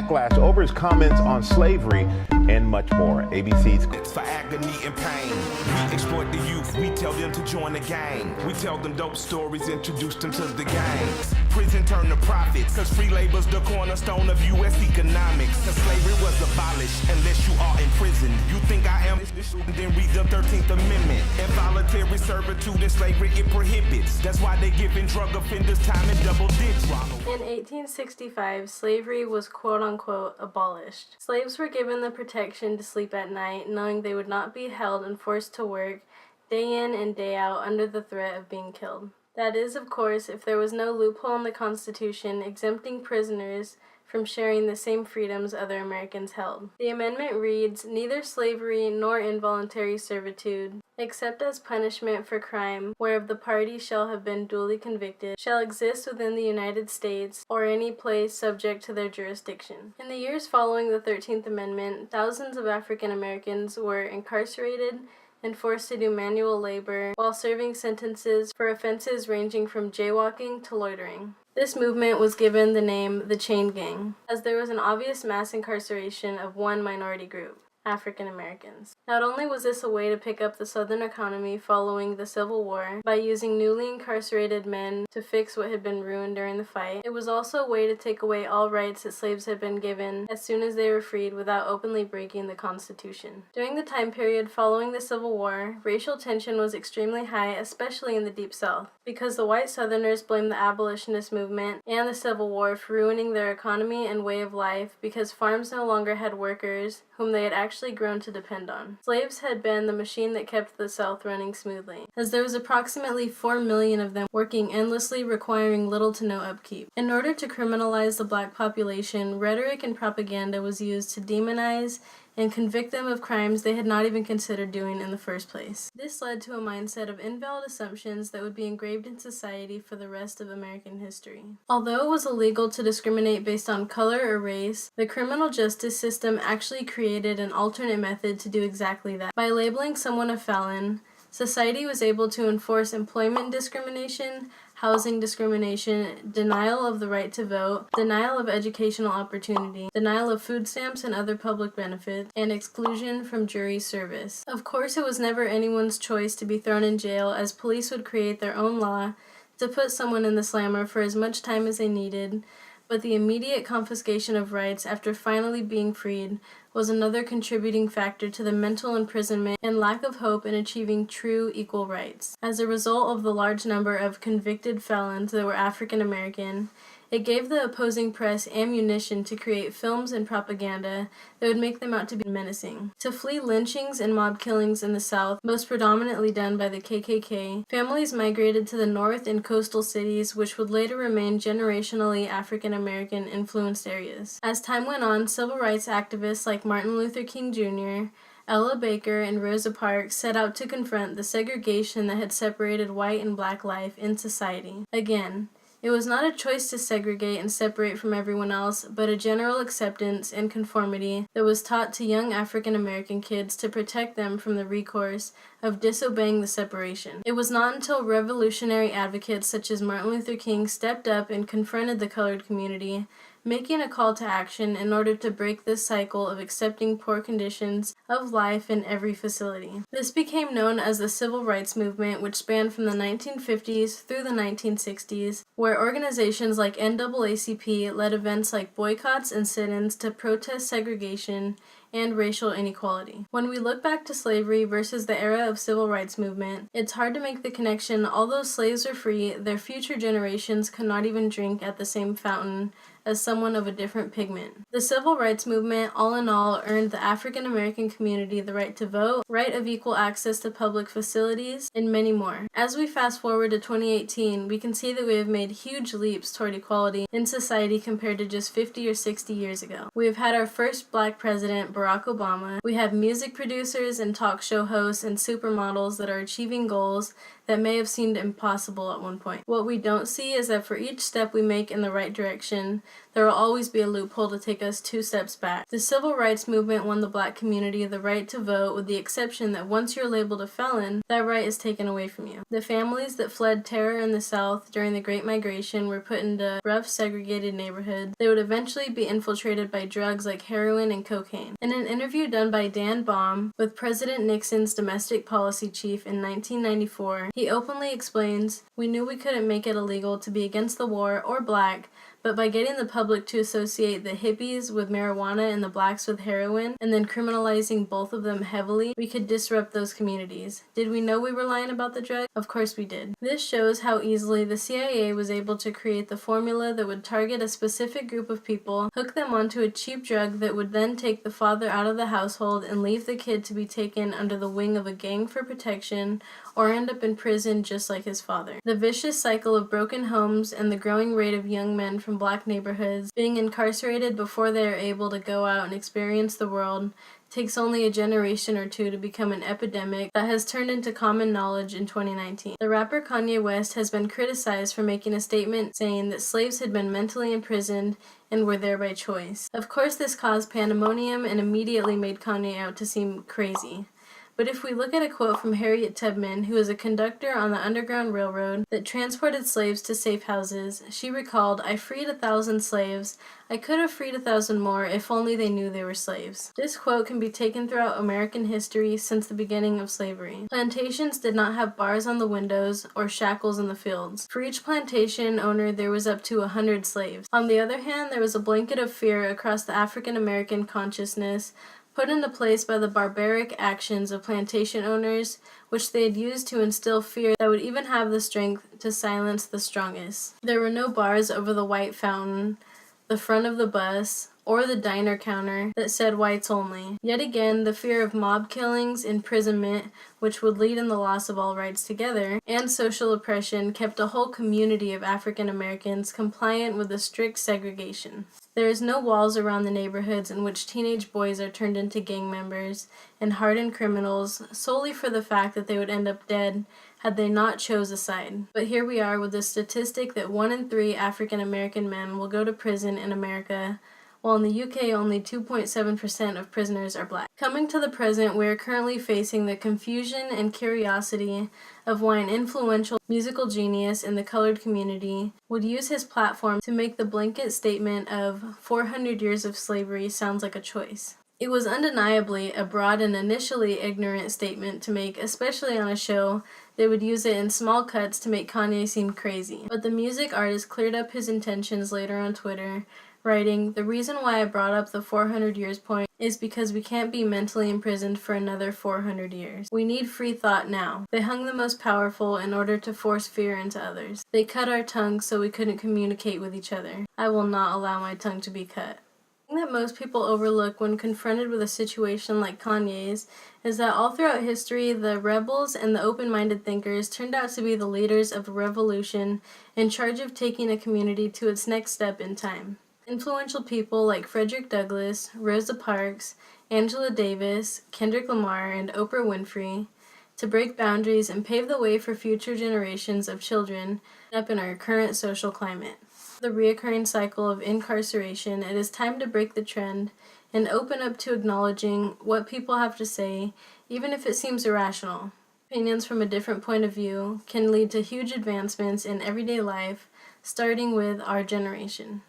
backlash over his comments on slavery and much more. ABC's It's for agony and pain. We exploit the youth, we tell them to join the gang. We tell them dope stories, introduce them to the gangs. Prison turn to profits, cause free labor's the cornerstone of U.S. economics. Cause slavery was abolished unless you are in prison. You think I am? Then read the 13th Amendment. Involuntary servitude and slavery it prohibits. That's why they giving drug offenders time in double digits. In 1865, slavery was quote-unquote abolished. Slaves were given the protection to sleep at night, knowing they would not be held and forced to work day in and day out under the threat of being killed. That is, of course, if there was no loophole in the Constitution exempting prisoners from sharing the same freedoms other Americans held. The amendment reads, "Neither slavery nor involuntary servitude, except as punishment for crime whereof the party shall have been duly convicted, shall exist within the United States or any place subject to their jurisdiction." In the years following the 13th Amendment, thousands of African Americans were incarcerated and forced to do manual labor while serving sentences for offenses ranging from jaywalking to loitering. This movement was given the name the Chain Gang, as there was an obvious mass incarceration of one minority group, African Americans. Not only was this a way to pick up the Southern economy following the Civil War by using newly incarcerated men to fix what had been ruined during the fight, it was also a way to take away all rights that slaves had been given as soon as they were freed without openly breaking the Constitution. During the time period following the Civil War, racial tension was extremely high, especially in the Deep South, because the white Southerners blamed the abolitionist movement and the Civil War for ruining their economy and way of life because farms no longer had workers whom they had actually grown to depend on. Slaves had been the machine that kept the South running smoothly, as there was approximately 4 million of them working endlessly, requiring little to no upkeep. In order to criminalize the black population, rhetoric and propaganda was used to demonize and convict them of crimes they had not even considered doing in the first place. This led to a mindset of invalid assumptions that would be engraved in society for the rest of American history. Although it was illegal to discriminate based on color or race, the criminal justice system actually created an alternate method to do exactly that. By labeling someone a felon, society was able to enforce employment discrimination, housing discrimination, denial of the right to vote, denial of educational opportunity, denial of food stamps and other public benefits, and exclusion from jury service. Of course, it was never anyone's choice to be thrown in jail, as police would create their own law to put someone in the slammer for as much time as they needed, but the immediate confiscation of rights after finally being freed was another contributing factor to the mental imprisonment and lack of hope in achieving true equal rights. As a result of the large number of convicted felons that were African American, it gave the opposing press ammunition to create films and propaganda that would make them out to be menacing. To flee lynchings and mob killings in the South, most predominantly done by the KKK, families migrated to the north and coastal cities, which would later remain generationally African American influenced areas. As time went on, civil rights activists like Martin Luther King Jr., Ella Baker, and Rosa Parks set out to confront the segregation that had separated white and black life in society. Again, it was not a choice to segregate and separate from everyone else, but a general acceptance and conformity that was taught to young African American kids to protect them from the recourse of disobeying the separation. It was not until revolutionary advocates such as Martin Luther King stepped up and confronted the colored community, making a call to action in order to break this cycle of accepting poor conditions of life in every facility. This became known as the Civil Rights Movement, which spanned from the 1950s through the 1960s, where organizations like NAACP led events like boycotts and sit-ins to protest segregation and racial inequality. When we look back to slavery versus the era of civil rights movement, it's hard to make the connection. Although slaves were free, their future generations could not even drink at the same fountain as someone of a different pigment. The civil rights movement, all in all, earned the African American community the right to vote, right of equal access to public facilities, and many more. As we fast forward to 2018, we can see that we have made huge leaps toward equality in society compared to just 50 or 60 years ago. We have had our first black president, Barack Obama. We have music producers and talk show hosts and supermodels that are achieving goals that may have seemed impossible at one point. What we don't see is that for each step we make in the right direction, there will always be a loophole to take us 2 steps back. The civil rights movement won the black community the right to vote, with the exception that once you're labeled a felon, that right is taken away from you. The families that fled terror in the South during the Great Migration were put into rough, segregated neighborhoods. They would eventually be infiltrated by drugs like heroin and cocaine. In an interview done by Dan Baum with President Nixon's domestic policy chief in 1994, he openly explains, "We knew we couldn't make it illegal to be against the war or black, but by getting the public to associate the hippies with marijuana and the blacks with heroin, and then criminalizing both of them heavily, we could disrupt those communities. Did we know we were lying about the drug? Of course we did." This shows how easily the CIA was able to create the formula that would target a specific group of people, hook them onto a cheap drug that would then take the father out of the household and leave the kid to be taken under the wing of a gang for protection, or end up in prison just like his father. The vicious cycle of broken homes and the growing rate of young men from black neighborhoods being incarcerated before they are able to go out and experience the world takes only a generation or 2 to become an epidemic that has turned into common knowledge in 2019. The rapper Kanye West has been criticized for making a statement saying that slaves had been mentally imprisoned and were there by choice. Of course, this caused pandemonium and immediately made Kanye out to seem crazy. But if we look at a quote from Harriet Tubman, who was a conductor on the Underground Railroad that transported slaves to safe houses, she recalled, "I freed 1,000 slaves. I could have freed 1,000 more if only they knew they were slaves." This quote can be taken throughout American history since the beginning of slavery. Plantations did not have bars on the windows or shackles in the fields. For each plantation owner, there was up to 100 slaves. On the other hand, there was a blanket of fear across the African American consciousness put into place by the barbaric actions of plantation owners, which they had used to instill fear that would even have the strength to silence the strongest. There were no bars over the white fountain, the front of the bus, or the diner counter that said whites only. Yet again, the fear of mob killings, imprisonment, which would lead in the loss of all rights together, and social oppression kept a whole community of African Americans compliant with the strict segregation. There is no walls around the neighborhoods in which teenage boys are turned into gang members and hardened criminals solely for the fact that they would end up dead had they not chose a side. But here we are with the statistic that 1 in 3 African American men will go to prison in America, while in the UK only 2.7% of prisoners are black. Coming to the present, we are currently facing the confusion and curiosity of why an influential musical genius in the colored community would use his platform to make the blanket statement of 400 years of slavery sounds like a choice. It was undeniably a broad and initially ignorant statement to make, especially on a show that would use it in small cuts to make Kanye seem crazy. But the music artist cleared up his intentions later on Twitter, writing, "The reason why I brought up the 400 years point is because we can't be mentally imprisoned for another 400 years. We need free thought now. They hung the most powerful in order to force fear into others. They cut our tongues so we couldn't communicate with each other. I will not allow my tongue to be cut." The thing that most people overlook when confronted with a situation like Kanye's is that all throughout history, the rebels and the open-minded thinkers turned out to be the leaders of a revolution in charge of taking a community to its next step in time. Influential people like Frederick Douglass, Rosa Parks, Angela Davis, Kendrick Lamar, and Oprah Winfrey to break boundaries and pave the way for future generations of children up in our current social climate. The reoccurring cycle of incarceration, it is time to break the trend and open up to acknowledging what people have to say, even if it seems irrational. Opinions from a different point of view can lead to huge advancements in everyday life, starting with our generation.